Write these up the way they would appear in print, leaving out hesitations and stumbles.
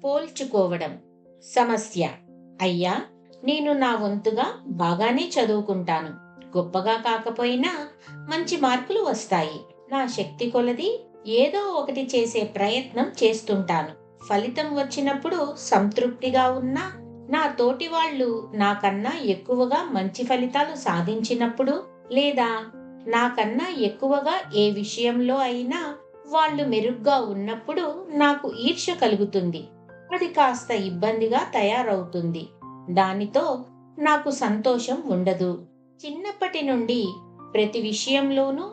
పోల్చుకోవడం. సమస్య: అయ్యా, నేను నా వంతుగా బాగానే చదువుకుంటాను. గొప్పగా కాకపోయినా మంచి మార్కులు వస్తాయి. నా శక్తి కొలది ఏదో ఒకటి చేసే ప్రయత్నం చేస్తుంటాను. ఫలితం వచ్చినప్పుడు సంతృప్తిగా ఉన్నా, నా తోటి వాళ్ళు నాకన్నా ఎక్కువగా మంచి ఫలితాలు సాధించినప్పుడు, లేదా నాకన్నా ఎక్కువగా ఏ విషయంలో అయినా వాళ్ళు మెరుగ్గా ఉన్నప్పుడు నాకు ఈర్ష్య కలుగుతుంది. అది కాస్త ఇబ్బందిగా తయారవుతుంది. దానితో నాకు సంతోషం ఉండదు. చిన్నప్పటి నుండి ప్రతి విషయంలోనూ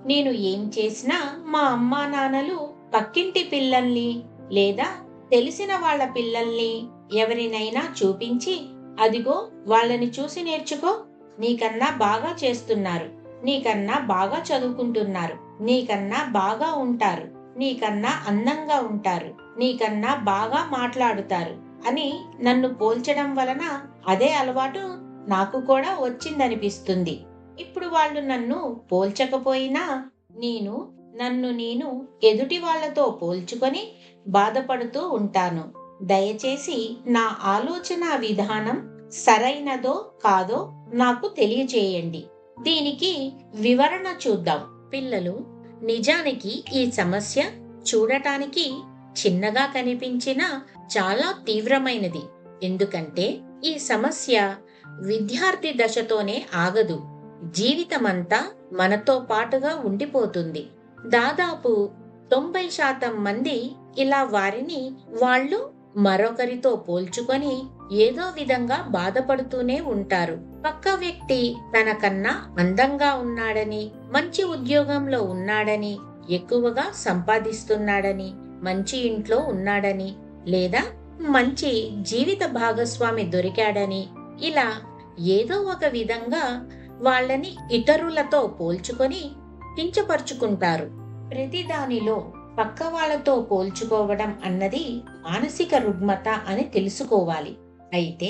నేను ఏం చేసినా మా అమ్మా నాన్నలు పక్కింటి పిల్లల్ని లేదా తెలిసిన వాళ్ళ పిల్లల్ని ఎవరినైనా చూపించి, అదిగో వాళ్ళని చూసి నేర్చుకో, నీకన్నా బాగా చేస్తున్నారు, నీకన్నా బాగా చదువుకుంటున్నారు, నీకన్నా బాగా ఉంటారు, నీకన్నా అందంగా ఉంటారు, నీకన్నా బాగా మాట్లాడుతారు అని నన్ను పోల్చడం వలన అదే అలవాటు నాకు కూడా వచ్చిందనిపిస్తుంది. ఇప్పుడు వాళ్ళు నన్ను పోల్చకపోయినా నేను నన్ను నేను ఎదుటి వాళ్ళతో పోల్చుకొని బాధపడుతూ ఉంటాను. దయచేసి నా ఆలోచన విధానం సరైనదో కాదో నాకు తెలియచేయండి. దీనికి వివరణ చూద్దాం. పిల్లలు, నిజానికి ఈ సమస్య చూడటానికి చిన్నగా కనిపించినా చాలా తీవ్రమైనది. ఎందుకంటే ఈ సమస్య విద్యార్థి దశతోనే ఆగదు. జీవితమంతా మనతో పాటుగా ఉండిపోతుంది. దాదాపు 90% మంది ఇలా వారిని వాళ్ళు మరొకరితో పోల్చుకొని ఏదో విధంగా బాధపడుతూనే ఉంటారు. పక్క వ్యక్తి తనకన్నా అందంగా ఉన్నాడని, మంచి ఉద్యోగంలో ఉన్నాడని, ఎక్కువగా సంపాదిస్తున్నాడని, మంచి ఇంట్లో ఉన్నాడని, లేదా మంచి జీవిత భాగస్వామి దొరికాడని, ఇలా ఏదో ఒక విధంగా వాళ్ళని ఇతరులతో పోల్చుకొని కించపరుచుకుంటారు. ప్రతిదానిలో పక్క వాళ్ళతో పోల్చుకోవడం అన్నది మానసిక రుగ్మత అని తెలుసుకోవాలి. అయితే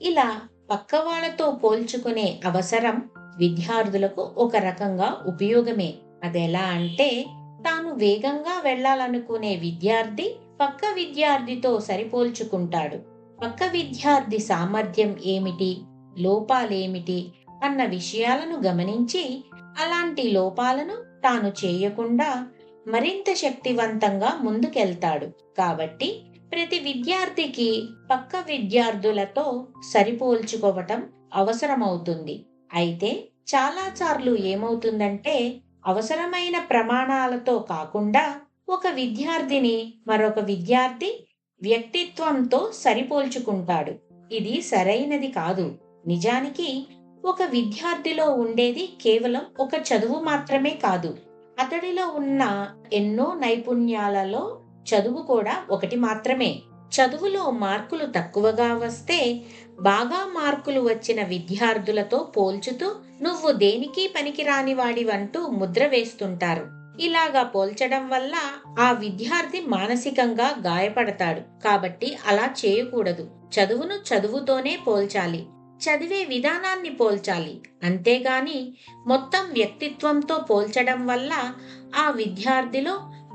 ఇలా పక్క వాళ్ళతో పోల్చుకునే అవసరం విద్యార్థులకు ఒక రకంగా ఉపయోగమే. అదెలా అంటే, తాను వేగంగా వెళ్ళాలనుకునే విద్యార్థి పక్క విద్యార్థితో సరిపోల్చుకుంటాడు. పక్క విద్యార్థి సామర్థ్యం ఏమిటి, లోపాలేమిటి అన్న విషయాలను గమనించి అలాంటి లోపాలను తాను చేయకుండా మరింత శక్తివంతంగా ముందుకెళ్తాడు. కాబట్టి ప్రతి విద్యార్థికి పక్క విద్యార్థులతో సరిపోల్చుకోవటం అవసరమవుతుంది. అయితే చాలాసార్లు ఏమవుతుందంటే, అవసరమైన ప్రమాణాలతో కాకుండా ఒక విద్యార్థిని మరొక విద్యార్థి వ్యక్తిత్వంతో సరిపోల్చుకుంటాడు. ఇది సరైనది కాదు. నిజానికి ఒక విద్యార్థిలో ఉండేది కేవలం ఒక చదువు మాత్రమే కాదు. అతడిలో ఉన్న ఎన్నో నైపుణ్యాలలో చదువు కూడా ఒకటి మాత్రమే. చదువులో మార్కులు తక్కువగా వస్తే బాగా మార్కులు వచ్చిన విద్యార్థులతో పోల్చుతూ నువ్వు దేనికి పనికిరాని వాడివంటూ ముద్ర వేస్తుంటారు. ఇలాగా పోల్చడం వల్ల ఆ విద్యార్థి మానసికంగా గాయపడతాడు. కాబట్టి అలా చేయకూడదు. చదువును చదువుతోనే పోల్చాలి. చదివే విధానాన్ని పోల్చాలి. అంతేగాని మొత్తం వ్యక్తిత్వంతో పోల్చడం వల్ల ఆ విద్యార్థిలో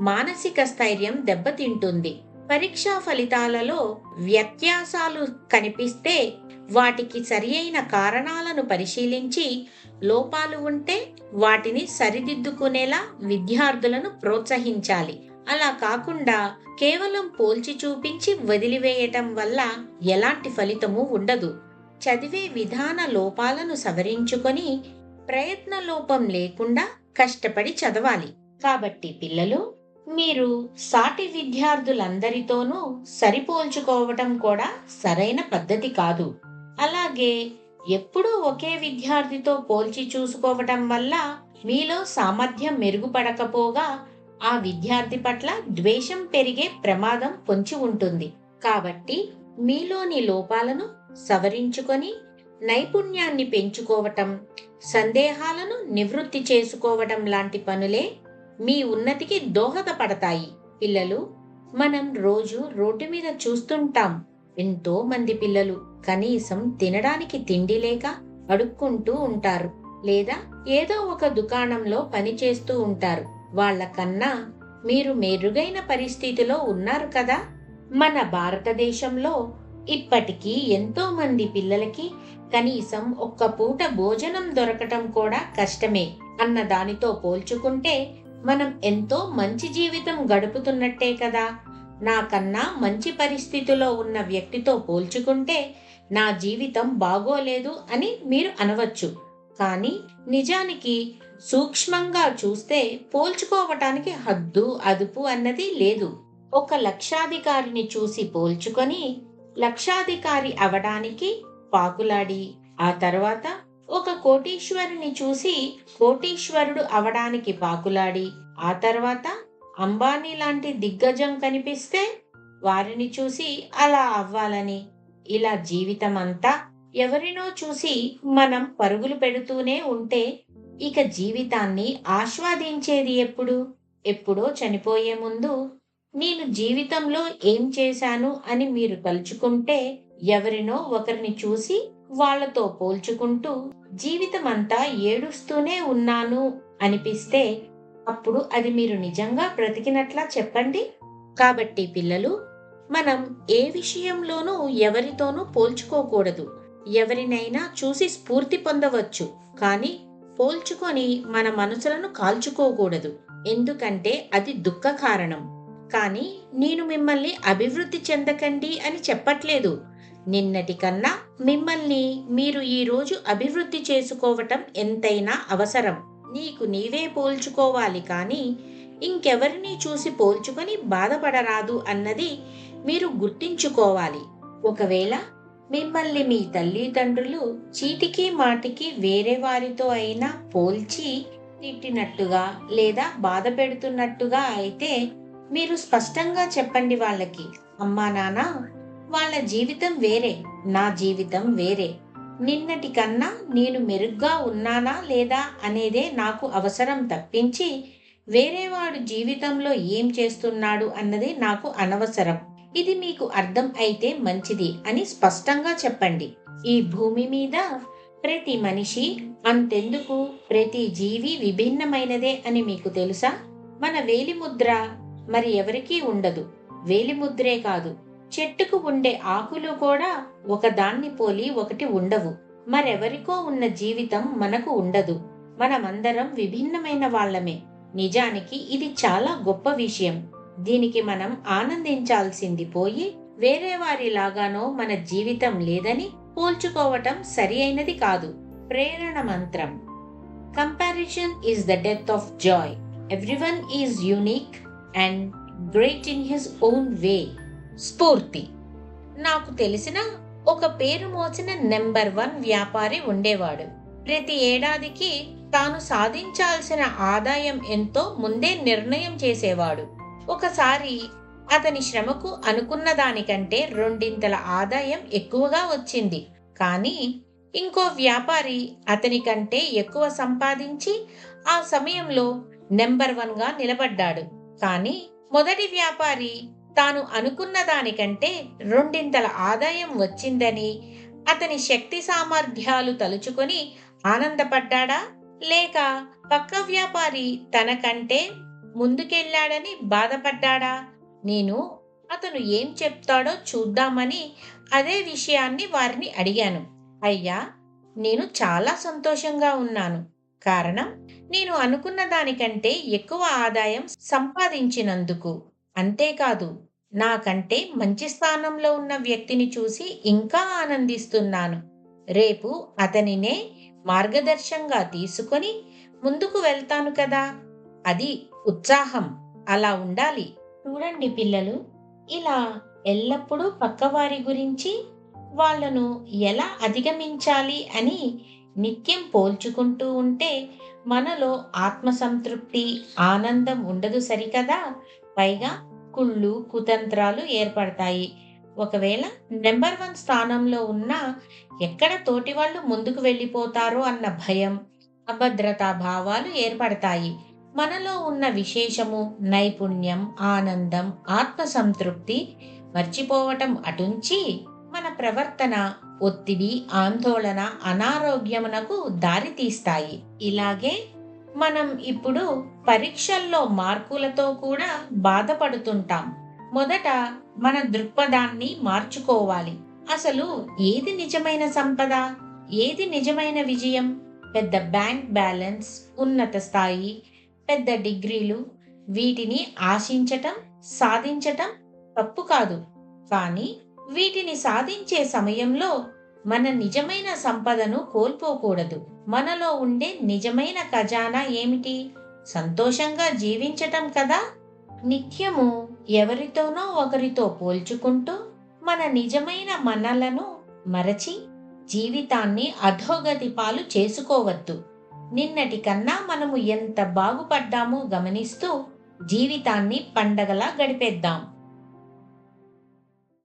మానసిక స్థైర్యం దెబ్బతింటుంది. పరీక్షా ఫలితాలలో వ్యత్యాసాలు కనిపిస్తే వాటికి సరియైన కారణాలను పరిశీలించి, లోపాలు ఉంటే వాటిని సరిదిద్దుకునేలా విద్యార్థులను ప్రోత్సహించాలి. అలా కాకుండా కేవలం పోల్చి చూపించి వదిలివేయటం వల్ల ఎలాంటి ఫలితము ఉండదు. చదివే విధాన లోపాలను సవరించుకొని ప్రయత్న లోపం లేకుండా కష్టపడి చదవాలి. కాబట్టి పిల్లలు, మీరు సాటి విద్యార్థులందరితోనూ సరిపోల్చుకోవటం కూడా సరైన పద్ధతి కాదు. అలాగే ఎప్పుడూ ఒకే విద్యార్థితో పోల్చి చూసుకోవటం వల్ల మీలో సామర్థ్యం మెరుగుపడకపోగా ఆ విద్యార్థి పట్ల ద్వేషం పెరిగే ప్రమాదం పొంచి ఉంటుంది. కాబట్టి మీలోని లోపాలను సవరించుకొని నైపుణ్యాన్ని పెంచుకోవటం, సందేహాలను నివృత్తి చేసుకోవటం లాంటి పనులే మీ ఉన్నతికి దోహదపడతాయి. పిల్లలు, మనం రోజు రోడ్డు మీద చూస్తుంటాం, ఎంతో మంది పిల్లలు కనీసం తినడానికి తిండి లేక అడుక్కుంటూ ఉంటారు, లేదా ఏదో ఒక దుకాణంలో పనిచేస్తూ ఉంటారు. వాళ్ళకన్నా మీరు మెరుగైన పరిస్థితిలో ఉన్నారు కదా. మన భారతదేశంలో ఇప్పటికీ ఎంతో మంది పిల్లలకి కనీసం ఒక్క పూట భోజనం దొరకటం కూడా కష్టమే అన్న దానితో పోల్చుకుంటే మనం ఎంతో మంచి జీవితం గడుపుతున్నట్టే కదా. నాకన్నా మంచి పరిస్థితిలో ఉన్న వ్యక్తితో పోల్చుకుంటే నా జీవితం బాగోలేదు అని మీరు అనవచ్చు. కానీ నిజానికి సూక్ష్మంగా చూస్తే పోల్చుకోవటానికి హద్దు అదుపు అన్నది లేదు. ఒక లక్షాధికారిని చూసి పోల్చుకొని లక్షాధికారి అవడానికి పాకులాడి, ఆ తర్వాత ఒక కోటీశ్వరుని చూసి కోటీశ్వరుడు అవడానికి పాకులాడి, ఆ తర్వాత అంబానీ లాంటి దిగ్గజం కనిపిస్తే వారిని చూసి అలా అవ్వాలని, ఇలా జీవితమంతా ఎవరినో చూసి మనం పరుగులు పెడుతూనే ఉంటే ఇక జీవితాన్ని ఆస్వాదించేది ఎప్పుడు? ఎప్పుడో చనిపోయే ముందు నేను జీవితంలో ఏం చేశాను అని మీరు తలుచుకుంటే, ఎవరినో ఒకరిని చూసి వాళ్ళతో పోల్చుకుంటూ జీవితమంతా ఏడుస్తూనే ఉన్నాను అనిపిస్తే అప్పుడు అది మీరు నిజంగా బ్రతికినట్లా చెప్పండి. కాబట్టి పిల్లలు, మనం ఏ విషయంలోనూ ఎవరితోనూ పోల్చుకోకూడదు. ఎవరినైనా చూసి స్ఫూర్తి పొందవచ్చు, కానీ పోల్చుకొని మన మనసులను కాల్చుకోకూడదు. ఎందుకంటే అది దుఃఖ కారణం. కానీ నేను మిమ్మల్ని అభివృద్ధి చెందకండి అని చెప్పట్లేదు. నిన్నటి కన్నా మిమ్మల్ని మీరు ఈ రోజు అభివృద్ధి చేసుకోవటం ఎంతైనా అవసరం. నీకు నీవే పోల్చుకోవాలి, కానీ ఇంకెవరిని చూసి పోల్చుకొని బాధపడరాదు అన్నది మీరు గుర్తించుకోవాలి. ఒకవేళ మిమ్మల్ని మీ తల్లిదండ్రులు చీటికి మాటికి వేరే వారితో అయినా పోల్చి తిట్టినట్టుగా లేదా బాధ పెడుతున్నట్టుగా అయితే మీరు స్పష్టంగా చెప్పండి వాళ్ళకి, అమ్మా నాన్న, వాళ్ళ జీవితం వేరే, నా జీవితం వేరే. నిన్నటి కన్నా నేను మెరుగ్గా ఉన్నానా లేదా అనేదే నాకు అవసరం తప్పించి వేరేవాడు జీవితంలో ఏం చేస్తున్నాడు అన్నది నాకు అనవసరం. ఇది మీకు అర్థం అయితే మంచిది అని స్పష్టంగా చెప్పండి. ఈ భూమి మీద ప్రతి మనిషి అంతెందుకు ప్రతి జీవి విభిన్నమైనదే అని మీకు తెలుసా? మన వేలిముద్ర మరి ఎవరికీ ఉండదు. వేలిముద్రే కాదు, చెట్టుకు ఉండే ఆకులు కూడా ఒకదాన్ని పోలి ఒకటి ఉండవు. మరెవరికో ఉన్న జీవితం మనకు ఉండదు. మనమందరం విభిన్నమైన వాళ్ళమే. నిజానికి ఇది చాలా గొప్ప విషయం. దీనికి మనం ఆనందించాల్సింది పోయి వేరే వారిలాగానో మన జీవితం లేదని పోల్చుకోవటం సరి అయినది కాదు. ప్రేరణ మంత్రం: comparison is the death of Joy. Everyone is unique and great in his own way. స్ఫూర్తి: నాకు తెలిసిన ఒక పేరు మోసిన నెంబర్ 1 వ్యాపారి ఉండేవాడు. ప్రతి ఏడాదికి తాను సాధించాల్సిన ఆదాయం ఎంతో ముందే నిర్ణయం చేసేవాడు. ఒకసారి అతని శ్రమకు అనుకున్న దానికంటే 2 ఆదాయం ఎక్కువగా వచ్చింది. కానీ ఇంకో వ్యాపారి అతని కంటే ఎక్కువ సంపాదించి ఆ సమయంలో నెంబర్ 1గా నిలబడ్డాడు. కానీ మొదటి వ్యాపారి తాను అనుకున్న దానికంటే 2 ఆదాయం వచ్చిందని అతని శక్తి సామర్థ్యాలు తలుచుకొని ఆనందపడ్డాడా, లేక పక్క వ్యాపారి తనకంటే ముందుకెళ్ళాడని బాధపడ్డాడా? నేను అతను ఏం చెప్తాడో చూద్దామని అదే విషయాన్ని వారిని అడిగాను. అయ్యా, నేను చాలా సంతోషంగా ఉన్నాను. కారణం, నేను అనుకున్న దానికంటే ఎక్కువ ఆదాయం సంపాదించినందుకు. అంతేకాదు, నాకంటే మంచి స్థానంలో ఉన్న వ్యక్తిని చూసి ఇంకా ఆనందిస్తున్నాను. రేపు అతనినే మార్గదర్శంగా తీసుకొని ముందుకు వెళ్తాను కదా. అది ఉత్సాహం. అలా ఉండాలి. చూడండి పిల్లలు, ఇలా ఎల్లప్పుడూ పక్కవారి గురించి, వాళ్లను ఎలా అధిగమించాలి అని నిత్యం పోల్చుకుంటూ ఉంటే మనలో ఆత్మసంతృప్తి, ఆనందం ఉండదు సరికదా. పైగా కుళ్ళు, కుతంత్రాలు ఏర్పడతాయి. ఒకవేళ నెంబర్ 1 స్థానంలో ఉన్నా ఎక్కడ తోటి వాళ్ళు ముందుకు వెళ్ళిపోతారో అన్న భయం, అభద్రతా భావాలు ఏర్పడతాయి. మనలో ఉన్న విశేషము, నైపుణ్యం, ఆనందం, ఆత్మసంతృప్తి మర్చిపోవటం అటుంచి మన ప్రవర్తన ఒత్తిడి, ఆందోళన, అనారోగ్యమునకు దారితీస్తాయి. ఇలాగే మనం ఇప్పుడు పరీక్షల్లో మార్కులతో కూడా బాధపడుతుంటాం. మొదట మన దృక్పథాన్ని మార్చుకోవాలి. అసలు ఏది నిజమైన సంపద? ఏది నిజమైన విజయం? పెద్ద బ్యాంక్ బ్యాలెన్స్, ఉన్నత స్థాయి, పెద్ద డిగ్రీలు, వీటిని ఆశించటం, సాధించటం తప్పు కాదు. కానీ వీటిని సాధించే సమయంలో మన నిజమైన సంపదను కోల్పోకూడదు. మనలో ఉండే నిజమైన ఖజానా ఏమిటి? సంతోషంగా జీవించటం కదా! నిత్యము ఎవరితోనో ఒకరితో పోల్చుకుంటూ మన నిజమైన మనలను మరచి జీవితాన్ని అధోగతి పాలు చేసుకోవద్దు. నిన్నటి కన్నా మనము ఎంత బాగుపడ్డామో గమనిస్తూ జీవితాన్ని పండగలా గడిపేద్దాం.